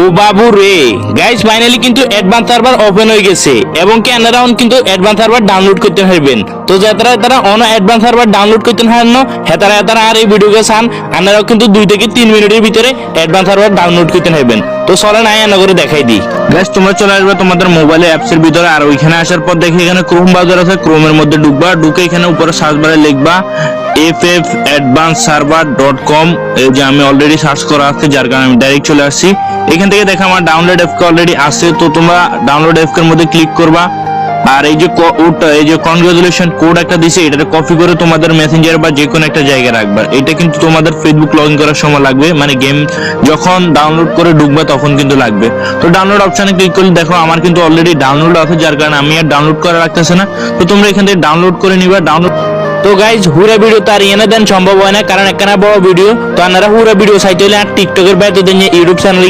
ও বাবু রে guys, finally কিন্তু advance server open হয়ে গেছে এবং কি আপনারা কিন্তু অ্যাডভান্স সার্ভার ডাউনলোড করতে পারবেন। তো যারা অন অ্যাডভান্স সার্ভার ডাউনলোড করতে পারেন না হেতারা আর এই ভিডিওকে চান আপনারাও কিন্তু 2 থেকে 3 মিনিটের ভিতরে অ্যাডভান্স সার্ভার ডাউনলোড করতে পারবেন। তো চলেন আয়না করে দেখাই দিই। গাইস তোমরা চলে আসবে তোমাদের মোবাইলে অ্যাপস এর ভিতরে, আর ওইখানে আসার পর দেখি এখানে ক্রোম ব্রাউজার আছে, ক্রোমের মধ্যে ঢুকবা, ঢুকে এখানে উপরে সার্চ বারে লিখবা ffadvanceserver.com। এই যে আমি অলরেডি সার্চ করা আছে যার কারণে আমি ডাইরেক্ট চলে আসছি। এখান থেকে দেখো আমার ডাউনলোড অ্যাপকে অলরেডি আছে, তো তোমরা ডাউনলোড অ্যাপের মধ্যে ক্লিক করবা। আর এই যে কোডটা, এই যে কনগ্রাচুলেশন কোড একটা দিছে, এটাতে কপি করে তোমাদের মেসেঞ্জার বা যে কোনো একটা জায়গায় রাখবা। এটা কিন্তু তোমাদের ফেসবুক লগ ইন করার সময় লাগবে, মানে গেম যখন ডাউনলোড করে ঢুকবে তখন কিন্তু লাগবে। তো ডাউনলোড অপশনে ক্লিক করলে দেখো আমার কিন্তু অলরেডি ডাউনলোড আছে, যার কারণে আমি আর ডাউনলোড করা রাখতেছে না। তো তোমরা এখান থেকে ডাউনলোড করে নিবা। ডাউনলোড তো গাইজ পুরো ভিডিও তার এনে দেন সম্ভব হয় না, কারণ একখানা বড় ভিডিও। তো আপনারা পুরো ভিডিও চাইতে হলে আর টিকটকের বাইরে দেন ইউটিউব চ্যানেলে